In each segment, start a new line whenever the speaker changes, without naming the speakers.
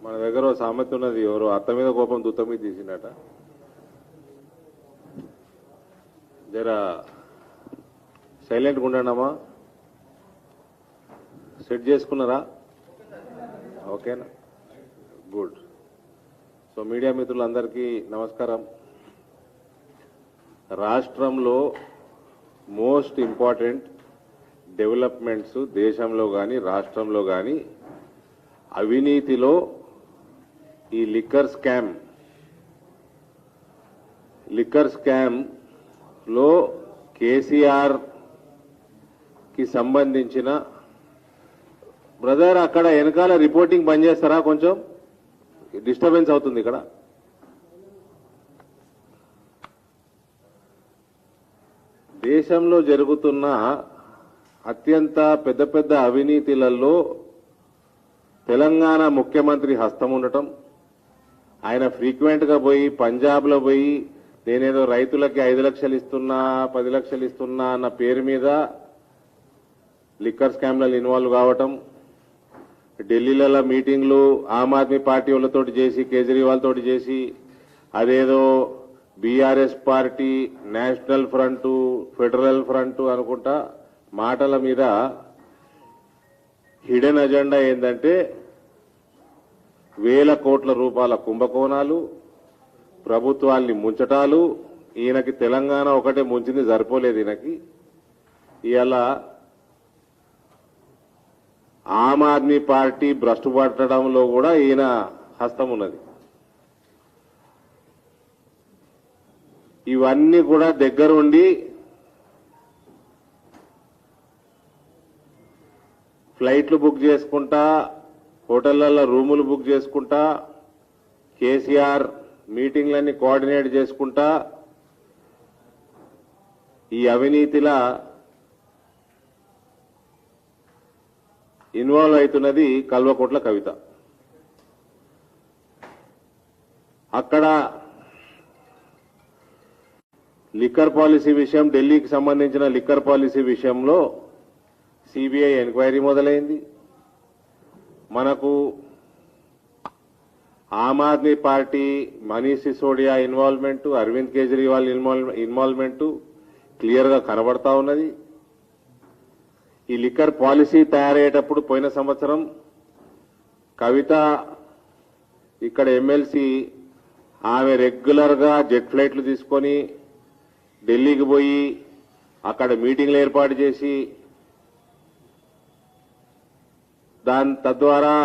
మన దగ్గర ఓ సామెత ఉన్నది, ఎవరు అత్త మీద కోపం దుత్త మీద తీసిండట. జర సైలెంట్గా ఉండమ్మా. సెట్ చేసుకున్నారా? ఓకేనా, గుడ్. సో మీడియా మిత్రులందరికీ నమస్కారం. రాష్ట్రంలో మోస్ట్ ఇంపార్టెంట్ డెవలప్మెంట్స్ దేశంలో కానీ రాష్ట్రంలో కానీ అవినీతిలో ఈ లిక్కర్ స్కామ్ లో కేసీఆర్ కి సంబంధించిన బ్రదర్ అక్కడ వెనకాల రిపోర్టింగ్ బంద్ చేస్తారా? కొంచెం డిస్టర్బెన్స్ అవుతుంది ఇక్కడ. దేశంలో జరుగుతున్న అత్యంత పెద్ద పెద్ద అవినీతిలలో తెలంగాణ ముఖ్యమంత్రి హస్తం ఉండటం, ఆయన ఫ్రీక్వెంట్ గా పోయి పంజాబ్లో పోయి నేనేదో రైతులకి 5 లక్షలు ఇస్తున్నా 10 లక్షలు ఇస్తున్నా అన్న పేరు మీద లిక్కర్ స్కామ్లలో ఇన్వాల్వ్ కావటం, ఢిల్లీలలో మీటింగ్లు ఆమ్ ఆద్మీ పార్టీ వాళ్ళతోటి చేసి కేజ్రీవాల్ తోటి చేసి అదేదో BRS party national front federal front అనుకుంటా మాటల మీద హిడెన్ అజెండా ఏంటంటే వేల కోట్ల రూపాయల కుంభకోణాలు, ప్రభుత్వాల్ని ముంచటాలు. ఈయనకి తెలంగాణ ఒకటే ముంచింది సరిపోలేదు. ఈయనకి ఇవాళ ఆమ్ ఆద్మీ పార్టీ భ్రష్టు పట్టడంలో కూడా ఈయన హస్తం ఉన్నది. ఇవన్నీ కూడా దగ్గరుండి ఫ్లైట్లు బుక్ చేసుకుంటా, హోటళ్లలో రూములు బుక్ చేసుకుంటా, కేసీఆర్ మీటింగ్లన్నీ కోఆర్డినేట్ చేసుకుంటా ఈ అవినీతిలా ఇన్వాల్వ్ అవుతున్నది కల్వకుంట్ల కవిత. అక్కడ లిక్కర్ పాలసీ విషయం, ఢిల్లీకి సంబంధించిన లిక్కర్ పాలసీ విషయంలో సిబిఐ ఎంక్వైరీ మొదలైంది. మనకు Aam Aadmi Party Manish Sisodia involvement, Arvind Kejriwal involvement clear గా కనబడతా ఉన్నది. ఈ లిక్కర్ పాలసీ తయారయ్యేటప్పుడు పోయిన సంవత్సరం కవిత ఇక్కడ ఎమ్మెల్సీ ఆమె రెగ్యులర్ గా జెట్ ఫ్లైట్లు తీసుకొని ఢిల్లీకి పోయి అక్కడ మీటింగ్లు ఏర్పాటు చేసి తద్వారా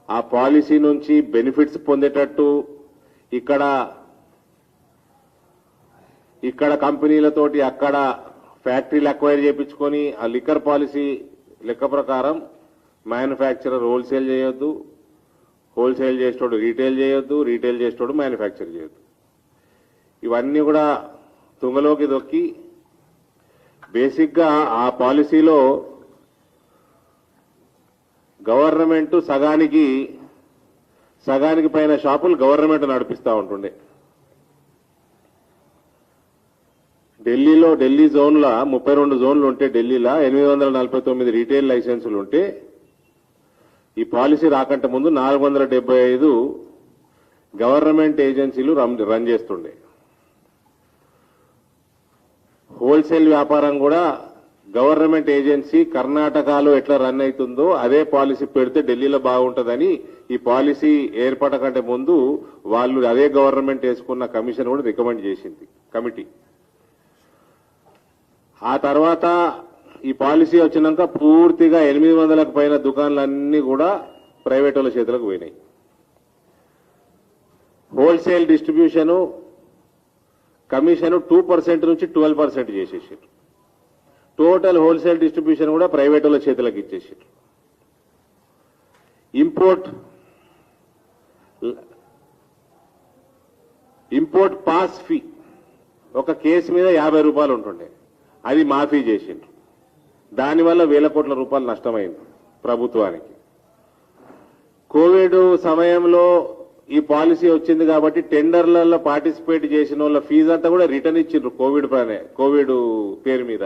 ఆ పాలసీ నుంచి బెనిఫిట్స్ పొందేటట్టు ఇక్కడ కంపెనీలతోటి అక్కడ ఫ్యాక్టరీలు అక్వైర్ చేయించుకొని ఆ లిక్కర్ పాలసీ లెక్క ప్రకారం మ్యానుఫ్యాక్చరర్ హోల్సేల్ చేయొద్దు, హోల్సేల్ చేసేటోడు రీటైల్ చేయొద్దు, రీటైల్ చేసేటోడు మ్యానుఫ్యాక్చర్ చేయొద్దు. ఇవన్నీ కూడా తుంగలోకి దొక్కి బేసిక్ గా ఆ పాలసీలో గవర్నమెంట్ సగానికి పైన షాపులు గవర్నమెంట్ నడిపిస్తా ఉంటుండే. ఢిల్లీ జోన్ల 32 జోన్లు ఉంటే ఢిల్లీలో 849 రీటైల్ లైసెన్సులు ఉంటే ఈ పాలసీ రాకంటే ముందు 475 గవర్నమెంట్ ఏజెన్సీలు రన్ చేస్తుండే. హోల్సేల్ వ్యాపారం కూడా గవర్నమెంట్ ఏజెన్సీ కర్ణాటకలో ఎట్లా రన్ అవుతుందో అదే పాలసీ పెడితే ఢిల్లీలో బాగుంటుందని ఈ పాలసీ ఏర్పడకంటే ముందు వాళ్ళు అదే గవర్నమెంట్ వేసుకున్న కమిషన్ కూడా రికమెండ్ చేసింది కమిటీ. ఆ తర్వాత ఈ పాలసీ వచ్చినాక పూర్తిగా 800లకు పైన దుకాణాలన్నీ కూడా ప్రైవేట్ వాళ్ళ చేతులకు పోయినాయి. హోల్సేల్ డిస్ట్రిబ్యూషన్ కమిషన్ 2% నుంచి 12% చేసేసారు. టోటల్ హోల్సేల్ డిస్ట్రిబ్యూషన్ కూడా ప్రైవేట్ వాళ్ళ చేతులకు ఇచ్చేసారు. ఇంపోర్ట్ పాస్ ఫీ ఒక కేసు మీద 50 రూపాయలు ఉంటుండే, అది మాఫీ చేసిండ్రు. దానివల్ల వేల కోట్ల రూపాయలు నష్టమైంది ప్రభుత్వానికి. కోవిడ్ సమయంలో ఈ పాలసీ వచ్చింది కాబట్టి టెండర్లలో పార్టిసిపేట్ చేసిన వాళ్ళ ఫీజు అంతా కూడా రిటర్న్ ఇచ్చిండ్రు కోవిడ్ పేరు మీద.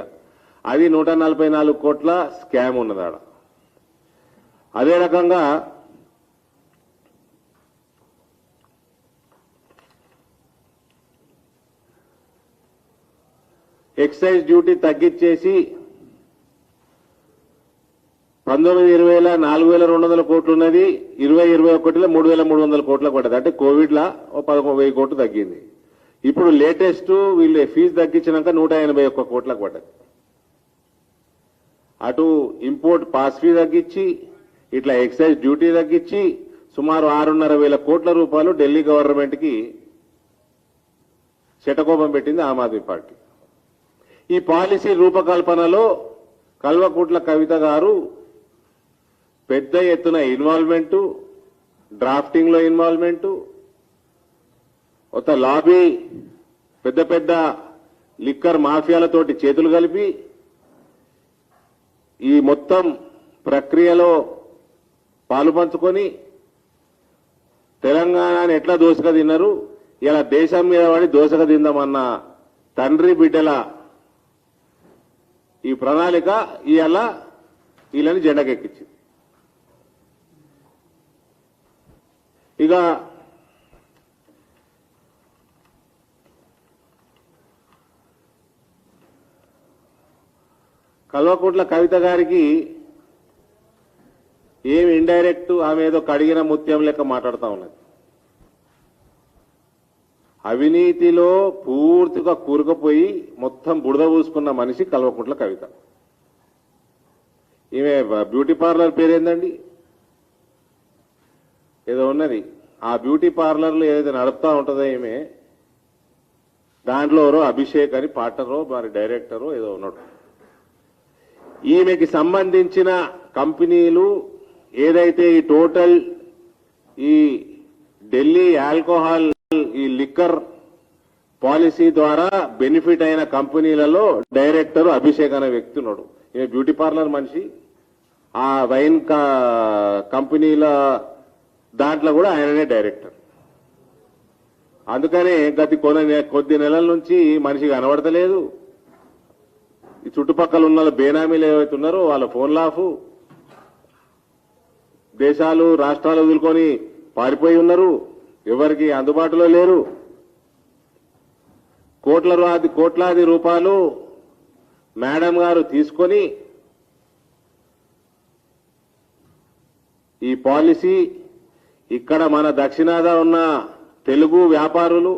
అది 144 కోట్ల స్కామ్ ఉన్నదాడ. అదే రకంగా ఎక్సైజ్ డ్యూటీ తగ్గించేసి 19-20 4,200 కోట్లు ఉన్నది, 20-21లో 3,300 కోట్లకు పడ్డది. అంటే కోవిడ్లా 11,000 కోట్లు తగ్గింది. ఇప్పుడు లేటెస్ట్ వీళ్ళు ఫీజు తగ్గించినాక 181 కోట్లకు పడ్డది. అటు ఇంపోర్ట్ పాస్ ఫీ తగ్గించి ఇట్లా ఎక్సైజ్ డ్యూటీ తగ్గించి సుమారు 6,500 కోట్ల రూపాయలు ఢిల్లీ గవర్నమెంట్ కి శటకోపం పెట్టింది ఆమ్ ఆద్మీ పార్టీ. ఈ పాలసీ రూపకల్పనలో కల్వకుంట్ల కవిత గారు పెద్ద ఎత్తున ఇన్వాల్వ్మెంటు, డ్రాఫ్టింగ్ లో ఇన్వాల్వ్మెంటు, ఒక లాబీ పెద్ద పెద్ద లిక్కర్ మాఫియాలతోటి చేతులు కలిపి ఈ మొత్తం ప్రక్రియలో పాలుపంచుకొని తెలంగాణని ఎట్లా దోసక తిన్నారు, ఇలా దేశం మీద పడి దోసక తిందామన్న తండ్రి బిడ్డల ఈ ప్రణాళిక ఇవాళ వీళ్ళని జెండకెక్కించింది. ఇక కల్వకుంట్ల కవిత గారికి ఏమి ఇండైరెక్ట్ ఆమె ఏదో కడిగిన ముత్యం లెక్క మాట్లాడుతూ ఉన్నది. అవినీతిలో పూర్తిగా కూరుకుపోయి మొత్తం బురద పూసుకున్న మనిషి కల్వకుంట్ల కవిత. ఈమె బ్యూటీ పార్లర్ పేరేందండి, ఏదో ఉన్నది. ఆ బ్యూటీ పార్లర్లో ఏదైతే నడుపుతా ఉంటుందో ఈమె, దాంట్లో ఎవరో అభిషేక్ అని పార్ట్నరో మరి డైరెక్టరో ఏదో ఉన్నాడు. ఈమెకి సంబంధించిన కంపెనీలు ఏదైతే ఈ టోటల్ ఈ ఢిల్లీ ఆల్కహాల్ ఈ లిక్కర్ పాలసీ ద్వారా బెనిఫిట్ అయిన కంపెనీలలో డైరెక్టర్ అభిషేక్ అనే వ్యక్తి ఉన్నాడు. ఈమె బ్యూటీ పార్లర్ మనిషి. ఆ వైన్ కంపెనీల దాంట్లో కూడా ఆయననే డైరెక్టర్. అందుకనే గత కొద్ది నెలల నుంచి మనిషి కనబడతలేదు. ఈ చుట్టుపక్కల ఉన్న బేనామీలు ఏవైతే ఉన్నారో వాళ్ళ ఫోన్లాఫ్, దేశాలు రాష్ట్రాలు వదులుకొని పారిపోయి ఉన్నారు, ఎవరికి అందుబాటులో లేరు. కోట్లాది రూపాయలు మేడం గారు తీసుకొని ఈ పాలసీ ఇక్కడ మన దక్షిణాద ఉన్న తెలుగు వ్యాపారులు,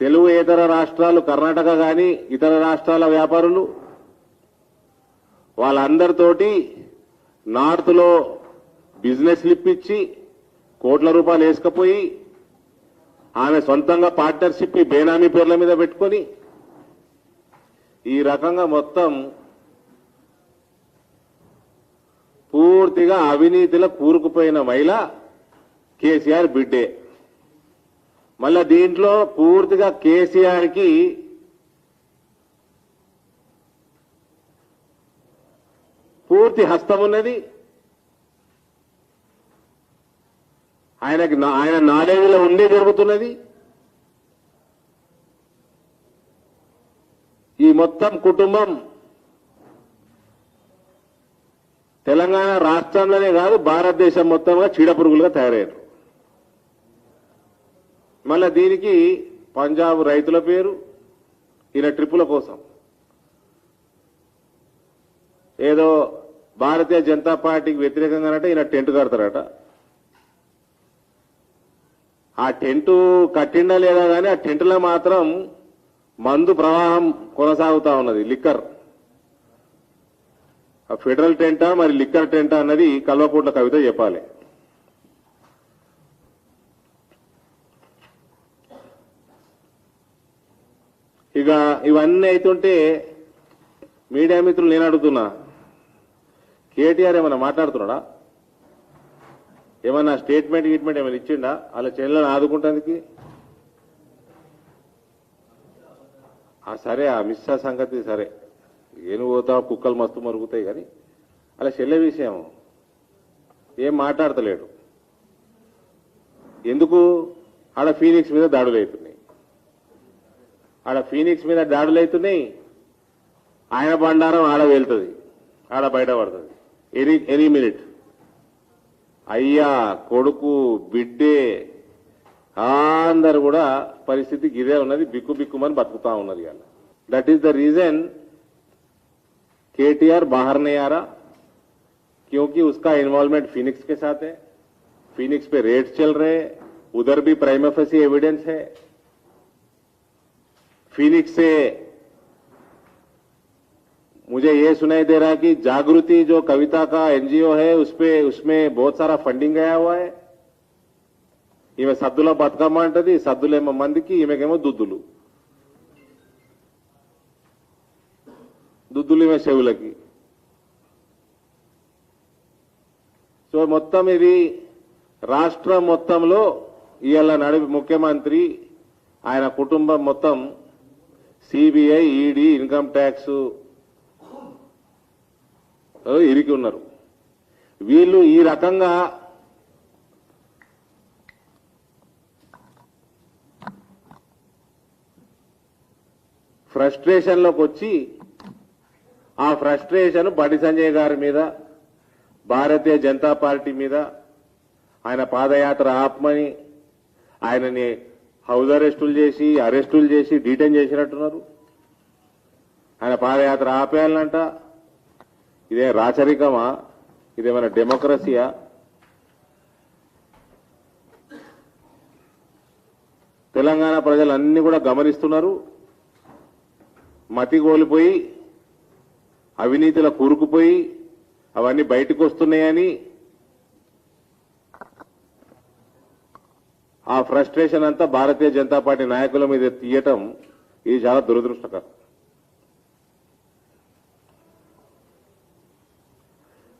తెలుగు ఇతర రాష్ట్రాలు కర్ణాటక కానీ ఇతర రాష్ట్రాల వ్యాపారులు వాళ్ళందరితోటి నార్త్ లో బిజినెస్ ఇప్పించి కోట్ల రూపాయలు వేసుకపోయి ఆమె సొంతంగా పార్ట్నర్షిప్ బేనామీ పేర్ల మీద పెట్టుకొని ఈ రకంగా మొత్తం పూర్తిగా అవినీతిలో కూరుకుపోయిన మహిళ కేసీఆర్ బిడ్డే. మళ్ళా దీంట్లో పూర్తిగా కేసీఆర్ కి పూర్తి హస్తం ఉన్నది. ఆయన నాలెడ్జ్లో ఉండే జరుగుతున్నది. ఈ మొత్తం కుటుంబం తెలంగాణ రాష్ట్రంలోనే కాదు భారతదేశం మొత్తంగా చీడపురుగులుగా తయారయ్యారు. మళ్ళా దీనికి పంజాబ్ రైతుల పేరు ఈయన ట్రిప్పుల కోసం ఏదో భారతీయ జనతా పార్టీకి వ్యతిరేకంగానంటే ఈయన టెంట్ కడతారట. ఆ టెంటు కట్టిండా లేదా కానీ ఆ టెంటులో మాత్రం మందు ప్రవాహం కొనసాగుతా ఉన్నది. లిక్కర్ ఆ ఫెడరల్ టెంటా మరి లిక్కర్ టెంటా అన్నది కల్వకుంట్ల కవిత చెప్పాలి. ఇక ఇవన్నీ అవుతుంటే మీడియా మిత్రులు నేను అడుగుతున్నా, కేటీఆర్ ఏమన్నా మాట్లాడుతున్నాడా? ఏమన్నా స్టేట్మెంట్ ఏమైనా ఇచ్చిండా అలా చెల్లెలను ఆదుకుంటానికి? సరే ఆ మిస్సా సంగతి సరే, ఏను పోతా కుక్కలు మస్తు మరుగుతాయి కానీ అలా చెల్లె విషయం ఏం మాట్లాడతలేడు. ఎందుకు? ఆడ ఫీనిక్స్ మీద దాడులు అవుతున్నాయి. ఆయన బండారం ఆడ వెళ్తుంది, ఆడ బయటపడుతుంది ఎనీ మినిట్. అయ్యా కొడుకు బిడ్డే అందరు కూడా పరిస్థితి ఇదే ఉన్నది, బిక్కు బిక్కుమని బతుకుతా ఉన్నది. దట్ ఈస్ ద రీజन केटीआर बाहर नहीं आ रहा, क्योंकि उसका इन्वॉल्वमेंट फिनिक्स के साथ है. फिनिक्स पे रेड चल रहे, उधर भी प्राइमा फेसी एविडेंस है. फिनिक्स से मुझे ये सुनाई दे रहा है कि जागृति जो कविता का एनजीओ है उसमें बहुत सारा फंडिंग गया हुआ है. ఈమె సద్దులో బతుకమ్మ అంటది, సద్దులేమో మందికి, ఈమెకేమో దుద్దులు ఈమె చెవులకి. సో మొత్తం ఇది రాష్ట్రం మొత్తంలో ఇవాళ నడిపి ముఖ్యమంత్రి ఆయన కుటుంబం మొత్తం సిబిఐ, ఈడీ, ఇన్కమ్ ట్యాక్స్ ఇరికి ఉన్నారు. వీళ్ళు ఈ రకంగా ఫ్రస్ట్రేషన్లోకి వచ్చి ఆ ఫ్రస్ట్రేషన్ బండి సంజయ్ గారి మీద, భారతీయ జనతా పార్టీ మీద, ఆయన పాదయాత్ర ఆపమని ఆయనని హౌస్ అరెస్టులు చేసి డీటైన్ చేసినట్టున్నారు. ఆయన పాదయాత్ర ఆపేయాలంట. ఇదే రాచరికమా? ఇదేమైనా డెమోక్రసీయా? తెలంగాణ ప్రజలన్నీ కూడా గమనిస్తున్నారు. మతి కోల్పోయి, అవినీతిలో కూరుకుపోయి అవన్నీ బయటకు వస్తున్నాయని ఆ ఫ్రస్ట్రేషన్ అంతా భారతీయ జనతా పార్టీ నాయకుల మీద తీయటం ఇది చాలా దురదృష్టకరం.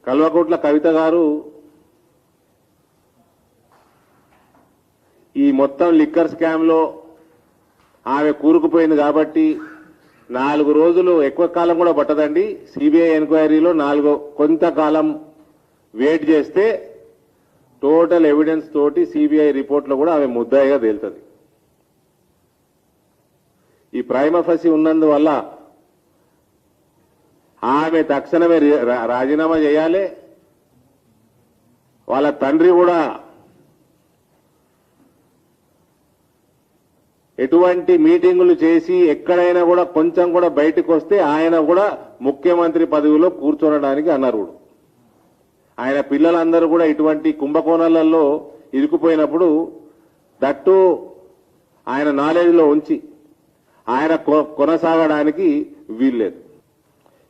కల్వకుంట్ల కవిత గారు ఈ మొత్తం లిక్కర్ స్కామ్ లో ఆమె కూరుకుపోయింది కాబట్టి 4 రోజులు, ఎక్కువ కాలం కూడా పట్టదండి, సిబిఐ ఎంక్వైరీలో కొంతకాలం వెయిట్ చేస్తే టోటల్ ఎవిడెన్స్ తోటి సిబిఐ రిపోర్ట్లో కూడా ఆమె ముద్దాయిగా తేలుతుంది. ఈ ప్రైమా ఫసి ఉన్నందువల్ల ఆమె తక్షణమే రాజీనామా చేయాలి. వాళ్ళ తండ్రి కూడా ఎటువంటి మీటింగులు చేసి ఎక్కడైనా కూడా కొంచెం కూడా బయటకు వస్తే ఆయన కూడా ముఖ్యమంత్రి పదవిలో కూర్చోనడానికి అన్నారు. ఆయన పిల్లలందరూ కూడా ఇటువంటి కుంభకోణాలలో ఇరుకుపోయినప్పుడు దట్టు ఆయన నాలెడ్జ్లో ఉంచి ఆయన కొనసాగడానికి వీల్లేదు.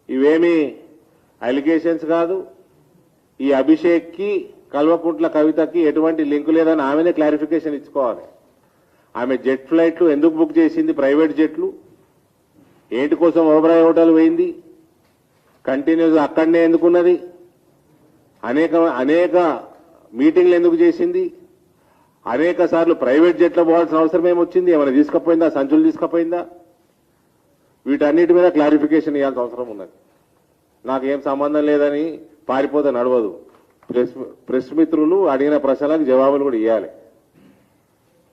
ఇవేమీ అలిగేషన్స్ కాదు. ఈ అభిషేక్కి, కల్వకుంట్ల కవితకి ఎటువంటి లింకు లేదని ఆమెనే క్లారిఫికేషన్ ఇచ్చుకోవాలి. ఆమె జెట్ ఫ్లైట్లు ఎందుకు బుక్ చేసింది, ప్రైవేట్ జెట్లు ఏంటి కోసం ఓబరాయ్ హోటల్ పోయింది, కంటిన్యూస్ అక్కడనే ఎందుకున్నది, అనేక మీటింగ్లు ఎందుకు చేసింది, అనేక సార్లు ప్రైవేట్ జెట్లో పోవాల్సిన అవసరం ఏమొచ్చింది, ఏమైనా తీసుకుపోయిందా, సంచులు తీసుకుపోయిందా, వీటన్నిటి మీద క్లారిఫికేషన్ ఇవ్వాల్సిన అవసరం ఉన్నది. నాకేం సంబంధం లేదని పారిపోతే నడవదు. ప్రెస్ మిత్రులు అడిగిన ప్రశ్నలకు జవాబులు కూడా ఇవ్వాలి.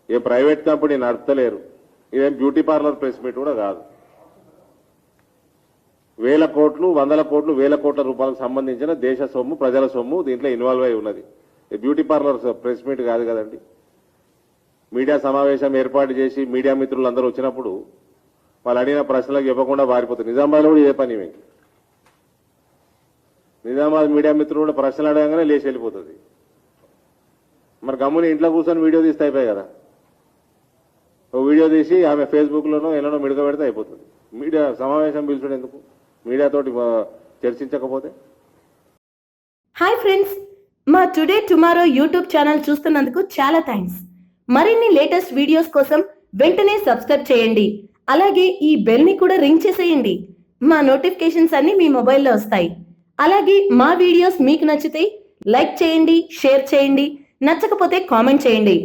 ఏం ప్రైవేట్ కంపెనీ నడపలేరు, ఇదేం బ్యూటీ పార్లర్ ప్రెస్ మీట్ కూడా కాదు. వేల కోట్లు, వందల కోట్లు, వేల కోట్ల రూపాయలకు సంబంధించిన దేశ సొమ్ము, ప్రజల సొమ్ము దీంట్లో ఇన్వాల్వ్ అయి ఉన్నది. బ్యూటీ పార్లర్ ప్రెస్ మీట్ కాదు కదండి. మీడియా సమావేశం ఏర్పాటు చేసి మీడియా మిత్రులు అందరూ వచ్చినప్పుడు వాళ్ళు అడిగిన ప్రశ్నలకు ఇవ్వకుండా పారిపోతుంది. నిజామాబాద్లో కూడా ఇదే పని. నిజామాబాద్ మీడియా మిత్రులు కూడా ప్రశ్నలు అడగగానే లేచి వెళ్ళిపోతుంది. మరి గమ్ముని ఇంట్లో కూర్చొని వీడియో తీస్తే అయిపోయాయి కదా. ఓ వీడియో తీసి ఆమె ఫేస్బుక్లోనో ఎలానో మిడక పెడితే అయిపోతుంది. మీడియా సమావేశం పిలుచుడు ఎందుకు, మీడియాతోటి చర్చించకపోతే?
హాయ్ ఫ్రెండ్స్, మా టుడే టుమారో యూట్యూబ్ ఛానల్ చూస్తున్నందుకు చాలా థ్యాంక్స్. మరిన్ని లేటెస్ట్ వీడియోస్ కోసం వెంటనే సబ్స్క్రైబ్ చేయండి. అలాగే ఈ బెల్ ని కూడా రింగ్ చేసేయండి. మా నోటిఫికేషన్స్ అన్ని మీ మొబైల్లో వస్తాయి. అలాగే మా వీడియోస్ మీకు నచ్చితే లైక్ చేయండి, షేర్ చేయండి, నచ్చకపోతే కామెంట్ చేయండి.